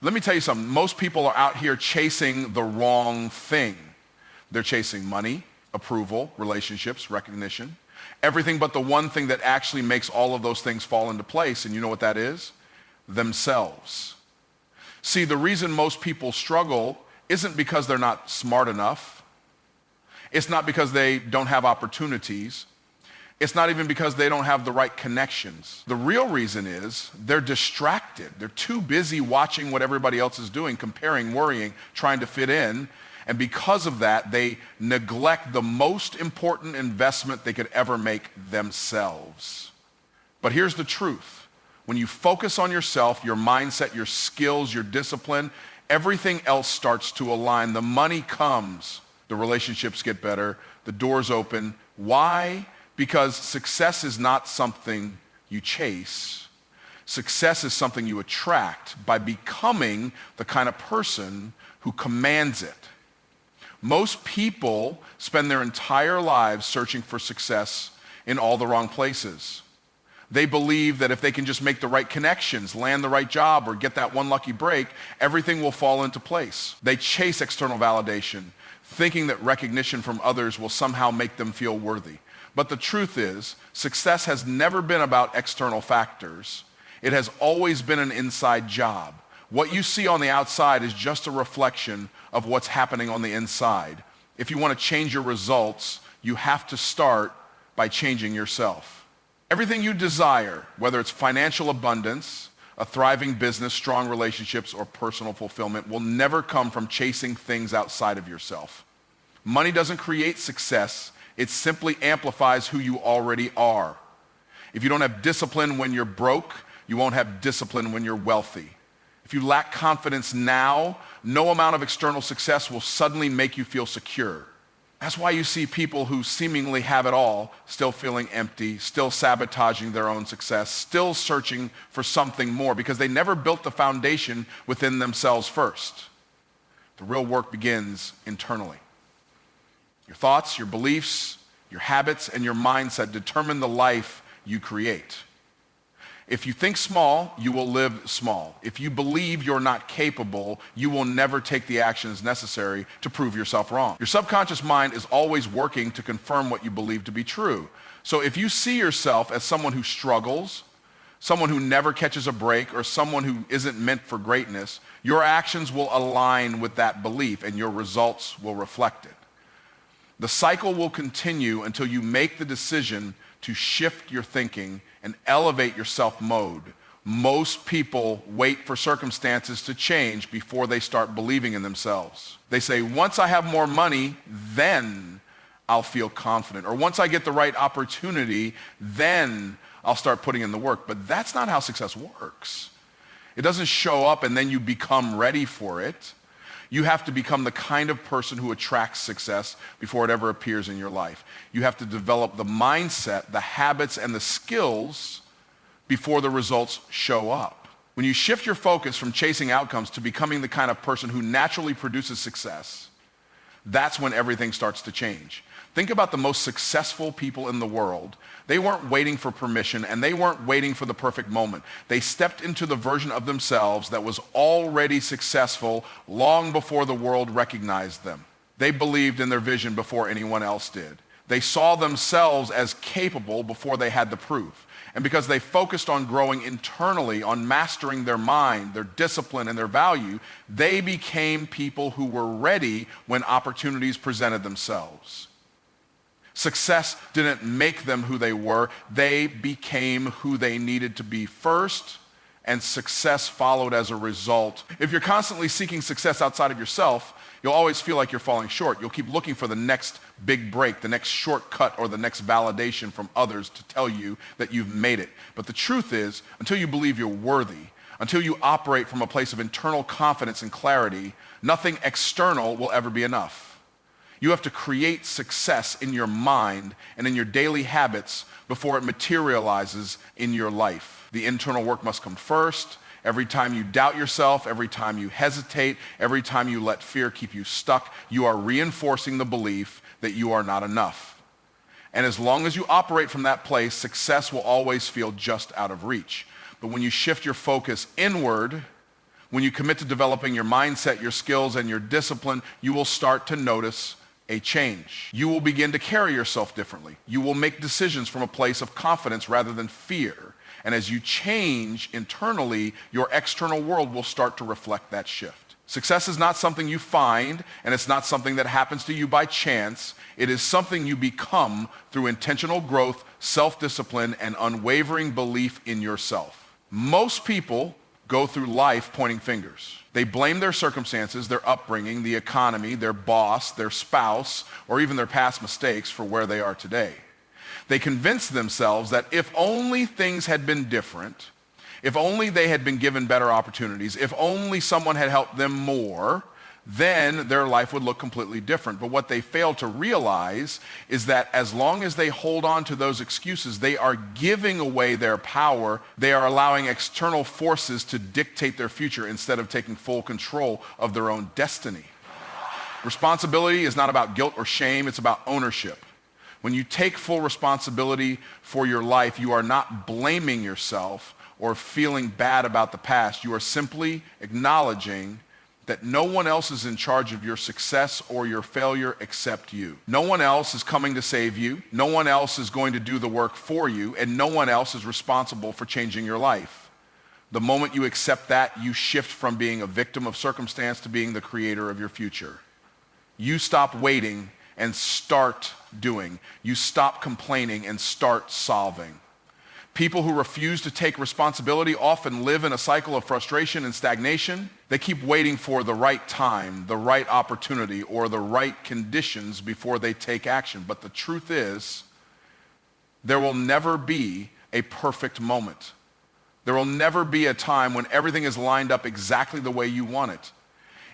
Let me tell you something. Most people are out here chasing the wrong thing. They're chasing money, approval, relationships, recognition, everything but the one thing that actually makes all of those things fall into place. And you know what that is? Themselves. See, the reason most people struggle isn't because they're not smart enough. It's not because they don't have opportunities. It's not even because they don't have the right connections. The real reason is they're distracted. They're too busy watching what everybody else is doing, comparing, worrying, trying to fit in. And because of that, they neglect the most important investment they could ever make, themselves. But here's the truth. When you focus on yourself, your mindset, your skills, your discipline, everything else starts to align. The money comes, the relationships get better, the doors open. Why? Because success is not something you chase. Success is something you attract by becoming the kind of person who commands it. Most people spend their entire lives searching for success in all the wrong places. They believe that if they can just make the right connections, land the right job, or get that one lucky break, everything will fall into place. They chase external validation, thinking that recognition from others will somehow make them feel worthy. But the truth is, success has never been about external factors. It has always been an inside job. What you see on the outside is just a reflection of what's happening on the inside. If you want to change your results, you have to start by changing yourself. Everything you desire, whether it's financial abundance, a thriving business, strong relationships, or personal fulfillment, will never come from chasing things outside of yourself. Money doesn't create success. It simply amplifies who you already are. If you don't have discipline when you're broke, you won't have discipline when you're wealthy. If you lack confidence now, no amount of external success will suddenly make you feel secure. That's why you see people who seemingly have it all still feeling empty, still sabotaging their own success, still searching for something more because they never built the foundation within themselves first. The real work begins internally. Your thoughts, your beliefs, your habits, and your mindset determine the life you create. If you think small, you will live small. If you believe you're not capable, you will never take the actions necessary to prove yourself wrong. Your subconscious mind is always working to confirm what you believe to be true. So if you see yourself as someone who struggles, someone who never catches a break, or someone who isn't meant for greatness, your actions will align with that belief and your results will reflect it. The cycle will continue until you make the decision to shift your thinking and elevate your self-mode. Most people wait for circumstances to change before they start believing in themselves. They say, once I have more money, then I'll feel confident. Or once I get the right opportunity, then I'll start putting in the work. But that's not how success works. It doesn't show up and then you become ready for it. You have to become the kind of person who attracts success before it ever appears in your life. You have to develop the mindset, the habits, and the skills before the results show up. When you shift your focus from chasing outcomes to becoming the kind of person who naturally produces success, that's when everything starts to change. Think about the most successful people in the world. They weren't waiting for permission and they weren't waiting for the perfect moment. They stepped into the version of themselves that was already successful long before the world recognized them. They believed in their vision before anyone else did. They saw themselves as capable before they had the proof. And because they focused on growing internally, on mastering their mind, their discipline, and their value, they became people who were ready when opportunities presented themselves. Success didn't make them who they were. They became who they needed to be first, and success followed as a result. If you're constantly seeking success outside of yourself, you'll always feel like you're falling short. You'll keep looking for the next big break, the next shortcut, or the next validation from others to tell you that you've made it. But the truth is, until you believe you're worthy, until you operate from a place of internal confidence and clarity, nothing external will ever be enough. You have to create success in your mind and in your daily habits before it materializes in your life. The internal work must come first. Every time you doubt yourself, every time you hesitate, every time you let fear keep you stuck, you are reinforcing the belief that you are not enough. And as long as you operate from that place, success will always feel just out of reach. But when you shift your focus inward, When you commit to developing your mindset, your skills, and your discipline, you will start to notice a change. You will begin to carry yourself differently. You will make decisions from a place of confidence rather than fear. And as you change internally, your external world will start to reflect that shift. Success is not something you find, and it's not something that happens to you by chance. It is something you become through intentional growth, self-discipline, and unwavering belief in yourself. Most people go through life pointing fingers. They blame their circumstances, their upbringing, the economy, their boss, their spouse, or even their past mistakes for where they are today. They convince themselves that if only things had been different, if only they had been given better opportunities, if only someone had helped them more, then their life would look completely different. But what they fail to realize is that as long as they hold on to those excuses, they are giving away their power. They are allowing external forces to dictate their future instead of taking full control of their own destiny. Responsibility is not about guilt or shame, it's about ownership. When you take full responsibility for your life, you are not blaming yourself or feeling bad about the past. You are simply acknowledging that no one else is in charge of your success or your failure except you. No one else is coming to save you. No one else is going to do the work for you, and no one else is responsible for changing your life. The moment you accept that, you shift from being a victim of circumstance to being the creator of your future. You stop waiting and start doing. You stop complaining and start solving. People who refuse to take responsibility often live in a cycle of frustration and stagnation. They keep waiting for the right time, the right opportunity, or the right conditions before they take action. But the truth is, there will never be a perfect moment. There will never be a time when everything is lined up exactly the way you want it.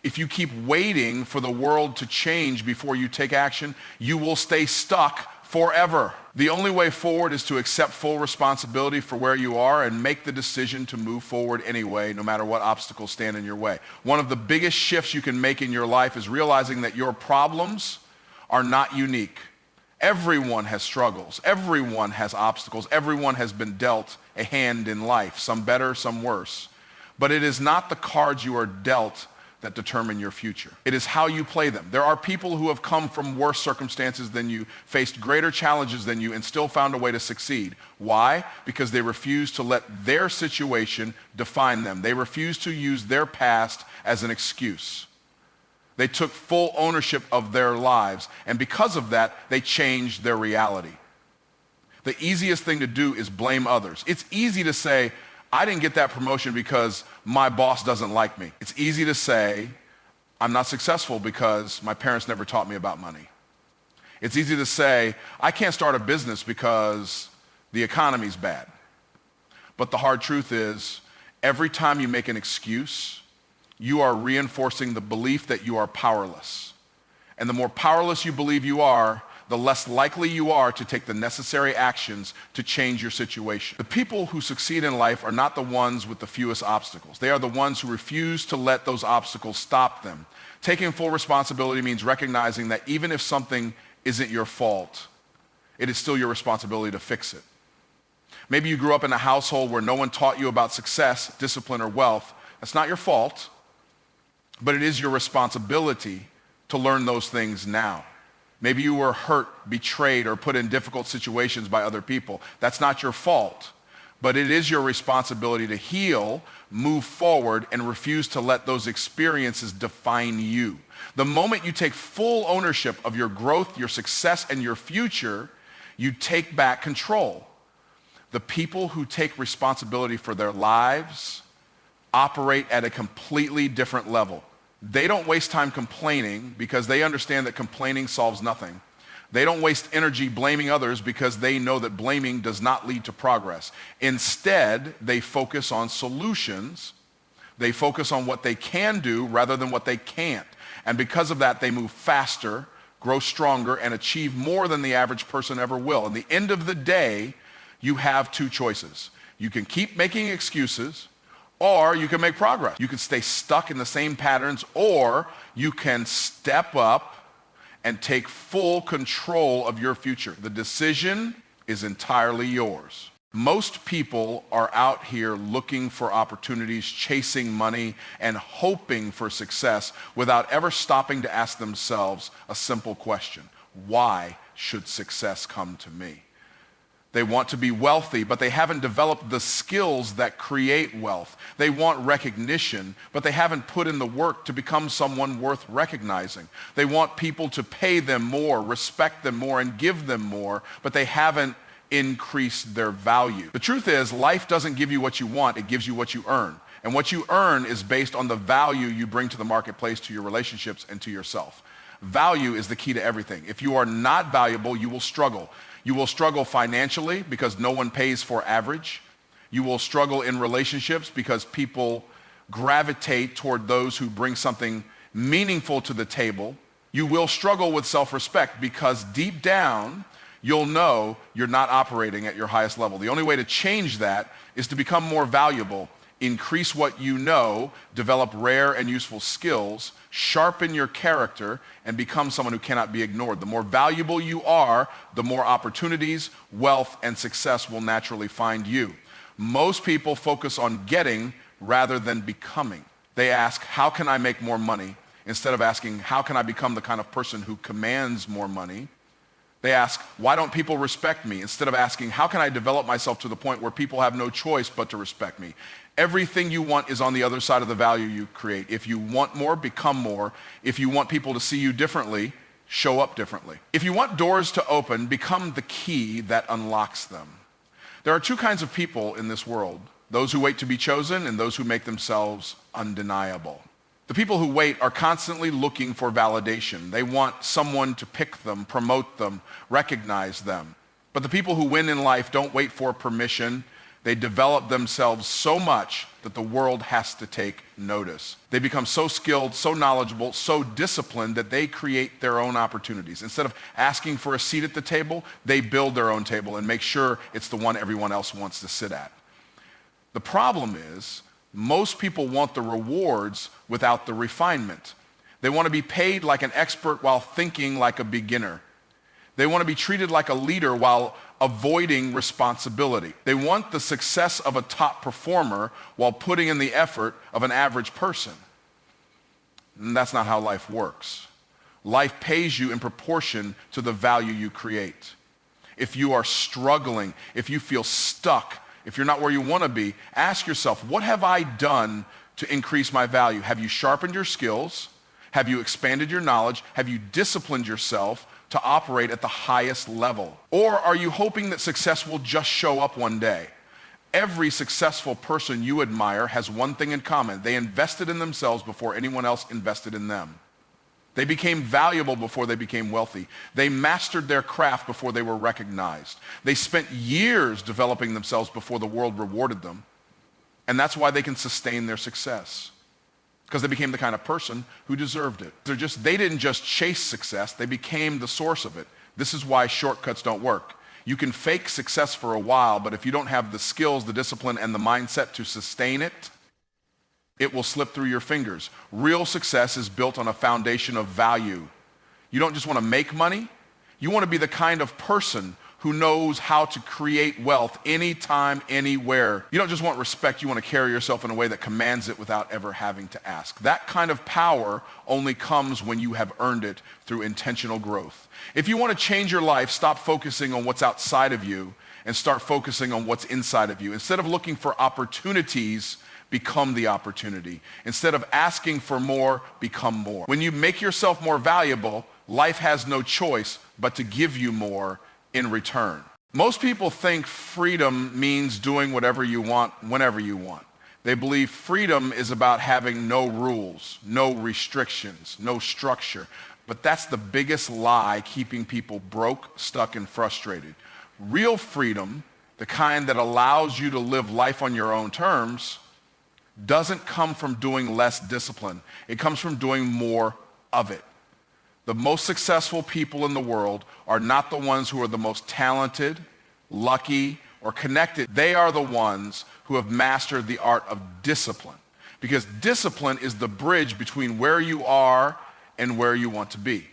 If you keep waiting for the world to change before you take action, you will stay stuck forever. The only way forward is to accept full responsibility for where you are and make the decision to move forward anyway, no matter what obstacles stand in your way. One of the biggest shifts you can make in your life is realizing that your problems are not unique. Everyone has struggles. Everyone has obstacles. Everyone has been dealt a hand in life, some better, some worse. But it is not the cards you are dealt that determine your future. It is how you play them. There are people who have come from worse circumstances than you, faced greater challenges than you, and still found a way to succeed. Why? Because they refuse to let their situation define them. They refuse to use their past as an excuse. They took full ownership of their lives, and because of that, they changed their reality. The easiest thing to do is blame others. It's easy to say, I didn't get that promotion because my boss doesn't like me. It's easy to say, I'm not successful because my parents never taught me about money. It's easy to say, I can't start a business because the economy's bad. But the hard truth is, every time you make an excuse, you are reinforcing the belief that you are powerless. And the more powerless you believe you are, the less likely you are to take the necessary actions to change your situation. The people who succeed in life are not the ones with the fewest obstacles. They are the ones who refuse to let those obstacles stop them. Taking full responsibility means recognizing that even if something isn't your fault, it is still your responsibility to fix it. Maybe you grew up in a household where no one taught you about success, discipline, or wealth. That's not your fault, but it is your responsibility to learn those things now. Maybe you were hurt, betrayed, or put in difficult situations by other people. That's not your fault, but it is your responsibility to heal, move forward, and refuse to let those experiences define you. The moment you take full ownership of your growth, your success, and your future, you take back control. The people who take responsibility for their lives operate at a completely different level. They don't waste time complaining because they understand that complaining solves nothing. They don't waste energy blaming others because they know that blaming does not lead to progress. Instead, they focus on solutions. They focus on what they can do rather than what they can't. And because of that, they move faster, grow stronger, and achieve more than the average person ever will. At the end of the day, you have two choices. You can keep making excuses, or you can make progress. You can stay stuck in the same patterns, or you can step up and take full control of your future. The decision is entirely yours. Most people are out here looking for opportunities, chasing money, and hoping for success without ever stopping to ask themselves a simple question: why should success come to me? They want to be wealthy, but they haven't developed the skills that create wealth. They want recognition, but they haven't put in the work to become someone worth recognizing. They want people to pay them more, respect them more, and give them more, but they haven't increased their value. The truth is, life doesn't give you what you want, it gives you what you earn. And what you earn is based on the value you bring to the marketplace, to your relationships, and to yourself. Value is the key to everything. If you are not valuable, you will struggle. You will struggle financially because no one pays for average. You will struggle in relationships because people gravitate toward those who bring something meaningful to the table. You will struggle with self-respect because deep down, you'll know you're not operating at your highest level. The only way to change that is to become more valuable, increase what you know, develop rare and useful skills, sharpen your character, and become someone who cannot be ignored. The more valuable you are, the more opportunities, wealth, and success will naturally find you. Most people focus on getting rather than becoming. They ask, how can I make more money? Instead of asking, how can I become the kind of person who commands more money? They ask, why don't people respect me? Instead of asking, how can I develop myself to the point where people have no choice but to respect me? Everything you want is on the other side of the value you create. If you want more, become more. If you want people to see you differently, show up differently. If you want doors to open, become the key that unlocks them. There are two kinds of people in this world: those who wait to be chosen and those who make themselves undeniable. The people who wait are constantly looking for validation. They want someone to pick them, promote them, recognize them. But the people who win in life don't wait for permission. They develop themselves so much that the world has to take notice. They become so skilled, so knowledgeable, so disciplined that they create their own opportunities. Instead of asking for a seat at the table, they build their own table and make sure it's the one everyone else wants to sit at. The problem is, most people want the rewards without the refinement. They want to be paid like an expert while thinking like a beginner. They want to be treated like a leader while avoiding responsibility. They want the success of a top performer while putting in the effort of an average person. And that's not how life works. Life pays you in proportion to the value you create. If you are struggling, if you feel stuck, if you're not where you want to be, ask yourself, what have I done to increase my value? Have you sharpened your skills? Have you expanded your knowledge? Have you disciplined yourself to operate at the highest level? Or are you hoping that success will just show up one day? Every successful person you admire has one thing in common: they invested in themselves before anyone else invested in them. They became valuable before they became wealthy. They mastered their craft before they were recognized. They spent years developing themselves before the world rewarded them. And that's why they can sustain their success, because they became the kind of person who deserved it. They didn't just chase success, they became the source of it. This is why shortcuts don't work. You can fake success for a while, but if you don't have the skills, the discipline, and the mindset to sustain it, it will slip through your fingers. Real success is built on a foundation of value. You don't just want to make money, you want to be the kind of person who knows how to create wealth anytime, anywhere. You don't just want respect, you want to carry yourself in a way that commands it without ever having to ask. That kind of power only comes when you have earned it through intentional growth. If you want to change your life, stop focusing on what's outside of you and start focusing on what's inside of you. Instead of looking for opportunities, become the opportunity. Instead of asking for more, become more. When you make yourself more valuable, life has no choice but to give you more in return. Most people think freedom means doing whatever you want, whenever you want. They believe freedom is about having no rules, no restrictions, no structure. But that's the biggest lie keeping people broke, stuck, and frustrated. Real freedom, the kind that allows you to live life on your own terms, doesn't come from doing less discipline. It comes from doing more of it. The most successful people in the world are not the ones who are the most talented, lucky, or connected. They are the ones who have mastered the art of discipline. Because discipline is the bridge between where you are and where you want to be.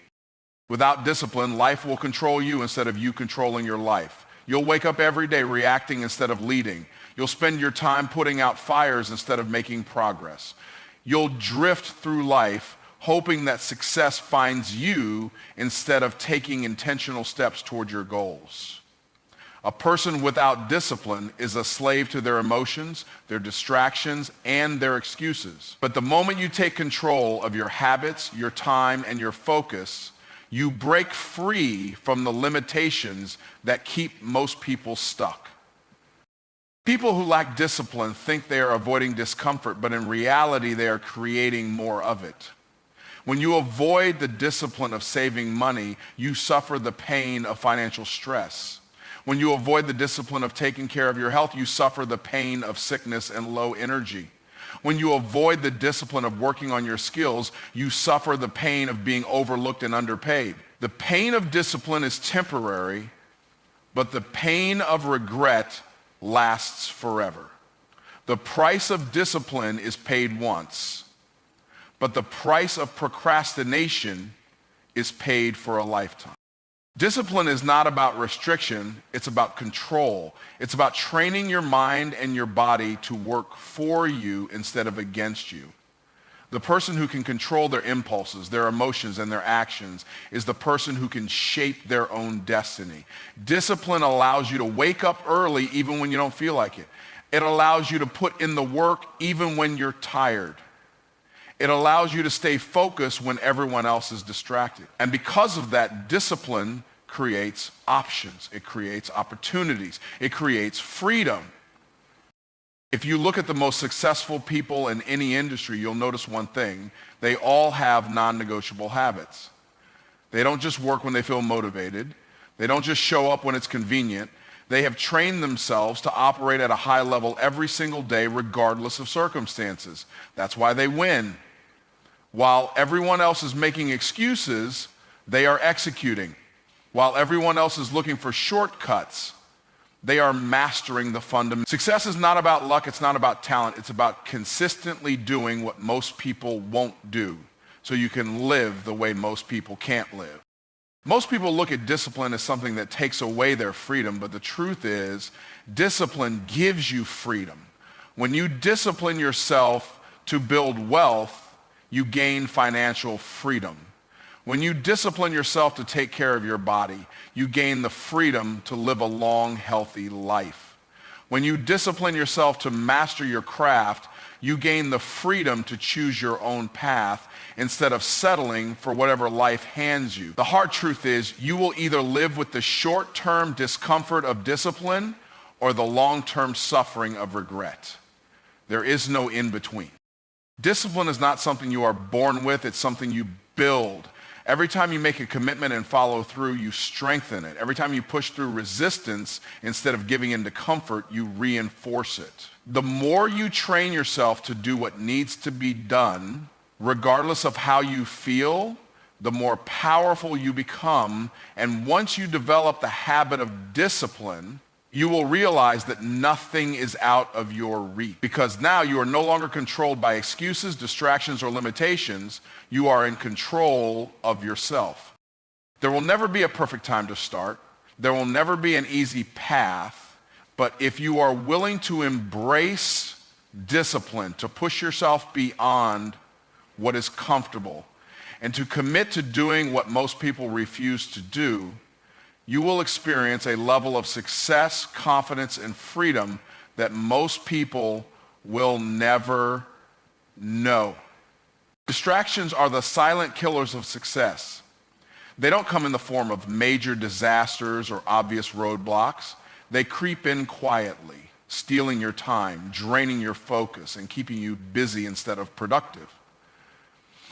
Without discipline, life will control you instead of you controlling your life. You'll wake up every day reacting instead of leading. You'll spend your time putting out fires instead of making progress. You'll drift through life hoping that success finds you instead of taking intentional steps toward your goals. A person without discipline is a slave to their emotions, their distractions, and their excuses. But the moment you take control of your habits, your time, and your focus, you break free from the limitations that keep most people stuck. People who lack discipline think they are avoiding discomfort, but in reality, they are creating more of it. When you avoid the discipline of saving money, you suffer the pain of financial stress. When you avoid the discipline of taking care of your health, you suffer the pain of sickness and low energy. When you avoid the discipline of working on your skills, you suffer the pain of being overlooked and underpaid. The pain of discipline is temporary, but the pain of regret lasts forever. The price of discipline is paid once, but the price of procrastination is paid for a lifetime. Discipline is not about restriction, it's about control. It's about training your mind and your body to work for you instead of against you. The person who can control their impulses, their emotions, and their actions is the person who can shape their own destiny. Discipline allows you to wake up early even when you don't feel like it. It allows you to put in the work even when you're tired. It allows you to stay focused when everyone else is distracted. And because of that, discipline creates options. It creates opportunities. It creates freedom. If you look at the most successful people in any industry, you'll notice one thing. They all have non-negotiable habits. They don't just work when they feel motivated. They don't just show up when it's convenient. They have trained themselves to operate at a high level every single day, regardless of circumstances. That's why they win. While everyone else is making excuses, they are executing. While everyone else is looking for shortcuts, they are mastering the fundamentals. Success is not about luck, it's not about talent, it's about consistently doing what most people won't do, so you can live the way most people can't live. Most people look at discipline as something that takes away their freedom, but the truth is, discipline gives you freedom. When you discipline yourself to build wealth, you gain financial freedom. When you discipline yourself to take care of your body, you gain the freedom to live a long, healthy life. When you discipline yourself to master your craft, you gain the freedom to choose your own path instead of settling for whatever life hands you. The hard truth is, you will either live with the short-term discomfort of discipline or the long-term suffering of regret. There is no in-between. Discipline is not something you are born with, it's something you build. Every time you make a commitment and follow through, you strengthen it. Every time you push through resistance, instead of giving into comfort, you reinforce it. The more you train yourself to do what needs to be done, regardless of how you feel, the more powerful you become. And once you develop the habit of discipline, you will realize that nothing is out of your reach, because now you are no longer controlled by excuses, distractions, or limitations. You are in control of yourself. There will never be a perfect time to start. There will never be an easy path. But if you are willing to embrace discipline, to push yourself beyond what is comfortable, and to commit to doing what most people refuse to do, you will experience a level of success, confidence, and freedom that most people will never know. Distractions are the silent killers of success. They don't come in the form of major disasters or obvious roadblocks. They creep in quietly, stealing your time, draining your focus, and keeping you busy instead of productive.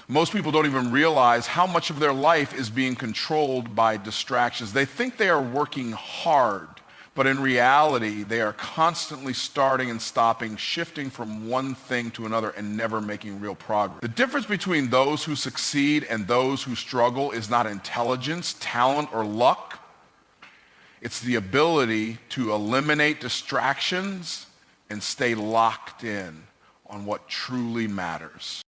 Most people don't even realize how much of their life is being controlled by distractions. They think they are working hard, but in reality, they are constantly starting and stopping, shifting from one thing to another and never making real progress. The difference between those who succeed and those who struggle is not intelligence, talent, or luck. It's the ability to eliminate distractions and stay locked in on what truly matters.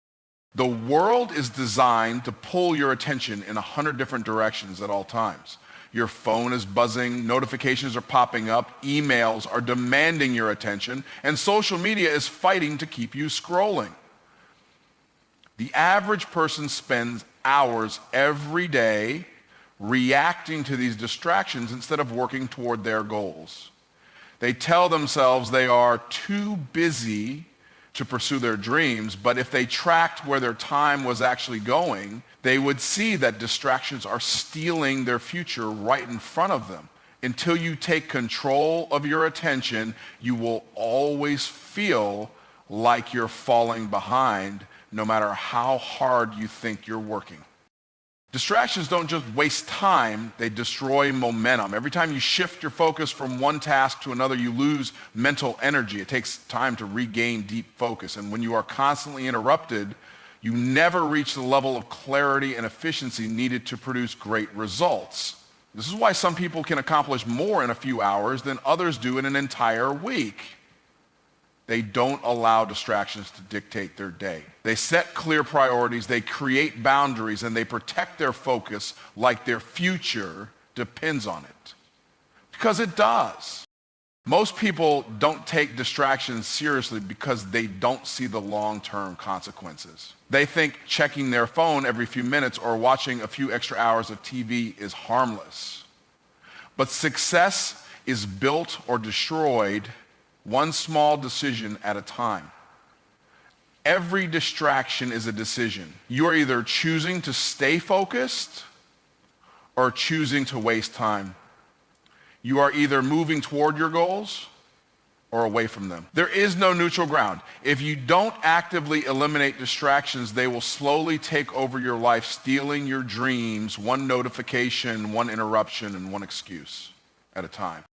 The world is designed to pull your attention in 100 different directions at all times. Your phone is buzzing, notifications are popping up, emails are demanding your attention, and social media is fighting to keep you scrolling. The average person spends hours every day reacting to these distractions instead of working toward their goals. They tell themselves they are too busy to pursue their dreams, but if they tracked where their time was actually going, they would see that distractions are stealing their future right in front of them. Until you take control of your attention, you will always feel like you're falling behind, no matter how hard you think you're working. Distractions don't just waste time, they destroy momentum. Every time you shift your focus from one task to another, you lose mental energy. It takes time to regain deep focus. And when you are constantly interrupted, you never reach the level of clarity and efficiency needed to produce great results. This is why some people can accomplish more in a few hours than others do in an entire week. They don't allow distractions to dictate their day. They set clear priorities, they create boundaries, and they protect their focus like their future depends on it. Because it does. Most people don't take distractions seriously because they don't see the long-term consequences. They think checking their phone every few minutes or watching a few extra hours of TV is harmless. But success is built or destroyed one small decision at a time. Every distraction is a decision. You are either choosing to stay focused or choosing to waste time. You are either moving toward your goals or away from them. There is no neutral ground. If you don't actively eliminate distractions, they will slowly take over your life, stealing your dreams, one notification, one interruption, and one excuse at a time.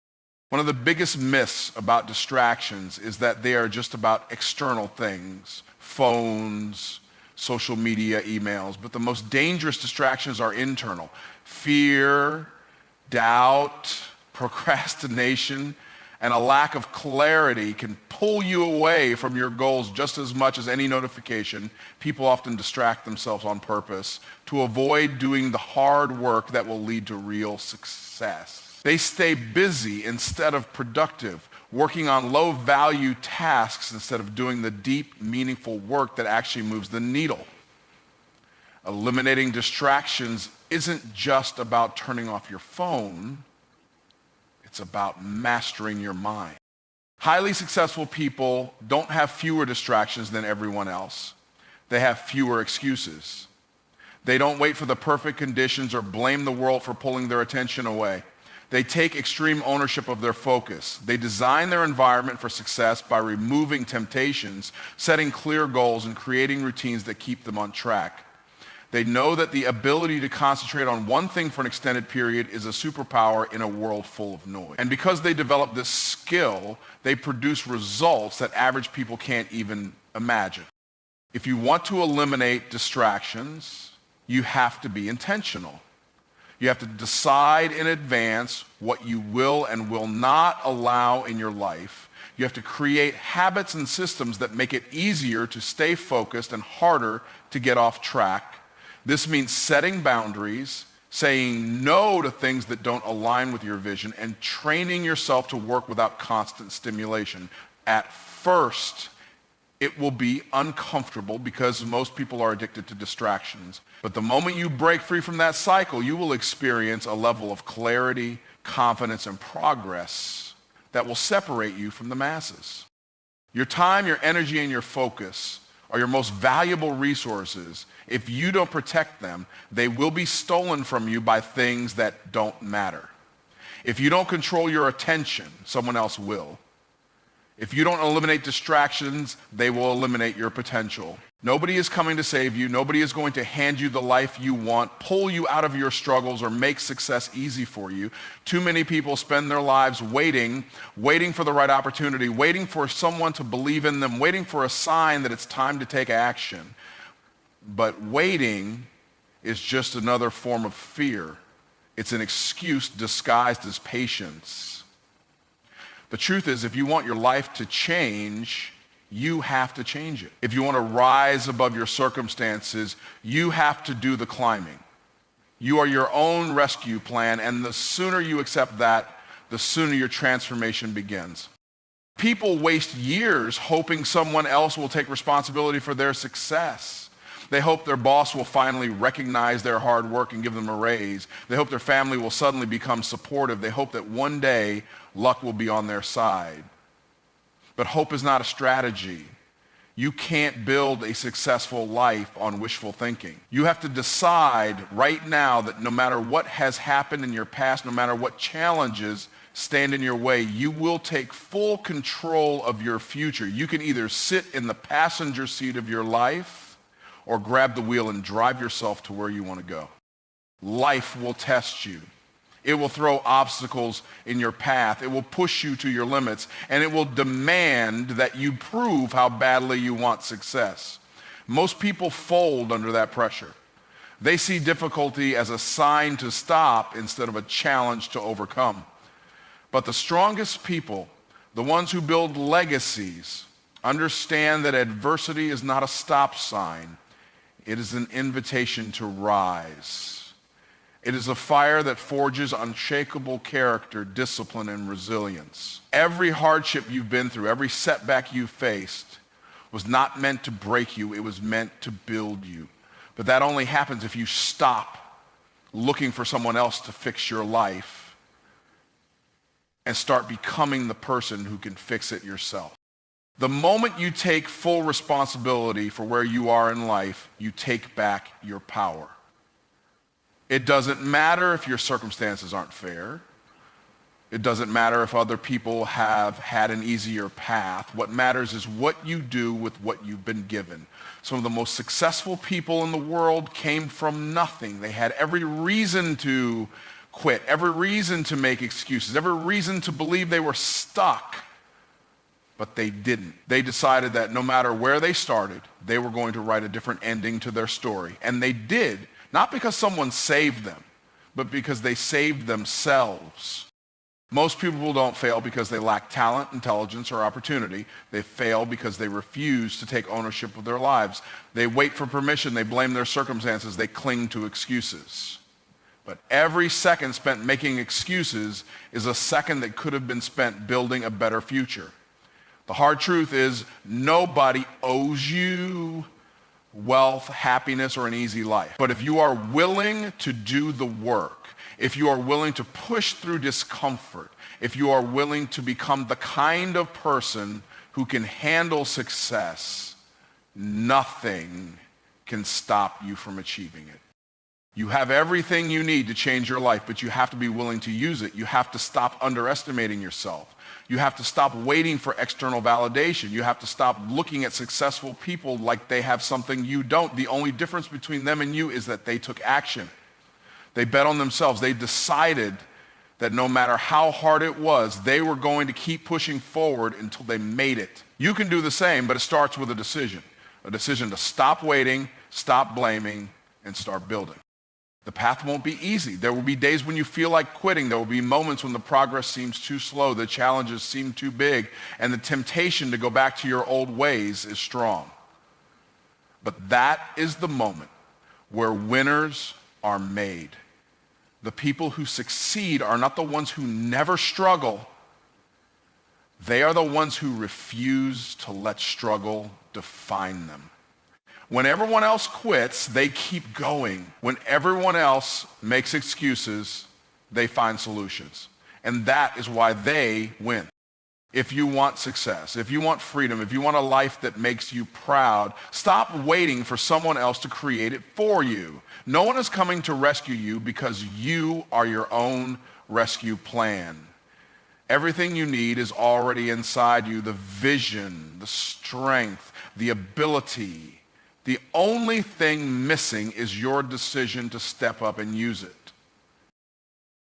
One of the biggest myths about distractions is that they are just about external things, phones, social media, emails, but the most dangerous distractions are internal. Fear, doubt, procrastination, and a lack of clarity can pull you away from your goals just as much as any notification. People often distract themselves on purpose to avoid doing the hard work that will lead to real success. They stay busy instead of productive, working on low-value tasks instead of doing the deep, meaningful work that actually moves the needle. Eliminating distractions isn't just about turning off your phone. It's about mastering your mind. Highly successful people don't have fewer distractions than everyone else. They have fewer excuses. They don't wait for the perfect conditions or blame the world for pulling their attention away. They take extreme ownership of their focus. They design their environment for success by removing temptations, setting clear goals, and creating routines that keep them on track. They know that the ability to concentrate on one thing for an extended period is a superpower in a world full of noise. And because they develop this skill, they produce results that average people can't even imagine. If you want to eliminate distractions, you have to be intentional. You have to decide in advance what you will and will not allow in your life. You have to create habits and systems that make it easier to stay focused and harder to get off track. This means setting boundaries, saying no to things that don't align with your vision, and training yourself to work without constant stimulation. At first, it will be uncomfortable because most people are addicted to distractions. But the moment you break free from that cycle, you will experience a level of clarity, confidence, and progress that will separate you from the masses. Your time, your energy, and your focus are your most valuable resources. If you don't protect them, they will be stolen from you by things that don't matter. If you don't control your attention, someone else will. If you don't eliminate distractions, they will eliminate your potential. Nobody is coming to save you. Nobody is going to hand you the life you want, pull you out of your struggles, or make success easy for you. Too many people spend their lives waiting for the right opportunity, waiting for someone to believe in them, waiting for a sign that it's time to take action. But waiting is just another form of fear. It's an excuse disguised as patience. The truth is, if you want your life to change, you have to change it. If you want to rise above your circumstances, you have to do the climbing. You are your own rescue plan, and the sooner you accept that, the sooner your transformation begins. People waste years hoping someone else will take responsibility for their success. They hope their boss will finally recognize their hard work and give them a raise. They hope their family will suddenly become supportive. They hope that one day luck will be on their side. But hope is not a strategy. You can't build a successful life on wishful thinking. You have to decide right now that no matter what has happened in your past, no matter what challenges stand in your way, you will take full control of your future. You can either sit in the passenger seat of your life or grab the wheel and drive yourself to where you want to go. Life will test you. It will throw obstacles in your path. It will push you to your limits, and it will demand that you prove how badly you want success. Most people fold under that pressure. They see difficulty as a sign to stop instead of a challenge to overcome. But the strongest people, the ones who build legacies, understand that adversity is not a stop sign. It is an invitation to rise. It is a fire that forges unshakable character, discipline, and resilience. Every hardship you've been through, every setback you've faced was not meant to break you. It was meant to build you. But that only happens if you stop looking for someone else to fix your life and start becoming the person who can fix it yourself. The moment you take full responsibility for where you are in life, you take back your power. It doesn't matter if your circumstances aren't fair. It doesn't matter if other people have had an easier path. What matters is what you do with what you've been given. Some of the most successful people in the world came from nothing. They had every reason to quit, every reason to make excuses, every reason to believe they were stuck. But they didn't. They decided that no matter where they started, they were going to write a different ending to their story. And they did, not because someone saved them, but because they saved themselves. Most people don't fail because they lack talent, intelligence, or opportunity. They fail because they refuse to take ownership of their lives. They wait for permission. They blame their circumstances. They cling to excuses. But every second spent making excuses is a second that could have been spent building a better future. The hard truth is nobody owes you wealth, happiness, or an easy life. But if you are willing to do the work, if you are willing to push through discomfort, if you are willing to become the kind of person who can handle success, nothing can stop you from achieving it. You have everything you need to change your life, but you have to be willing to use it. You have to stop underestimating yourself. You have to stop waiting for external validation. You have to stop looking at successful people like they have something you don't. The only difference between them and you is that they took action. They bet on themselves. They decided that no matter how hard it was, they were going to keep pushing forward until they made it. You can do the same, but it starts with a decision to stop waiting, stop blaming, and start building. The path won't be easy. There will be days when you feel like quitting. There will be moments when the progress seems too slow, the challenges seem too big, and the temptation to go back to your old ways is strong. But that is the moment where winners are made. The people who succeed are not the ones who never struggle. They are the ones who refuse to let struggle define them. When everyone else quits, they keep going. When everyone else makes excuses, they find solutions. And that is why they win. If you want success, if you want freedom, if you want a life that makes you proud, stop waiting for someone else to create it for you. No one is coming to rescue you because you are your own rescue plan. Everything you need is already inside you, the vision, the strength, the ability. The only thing missing is your decision to step up and use it.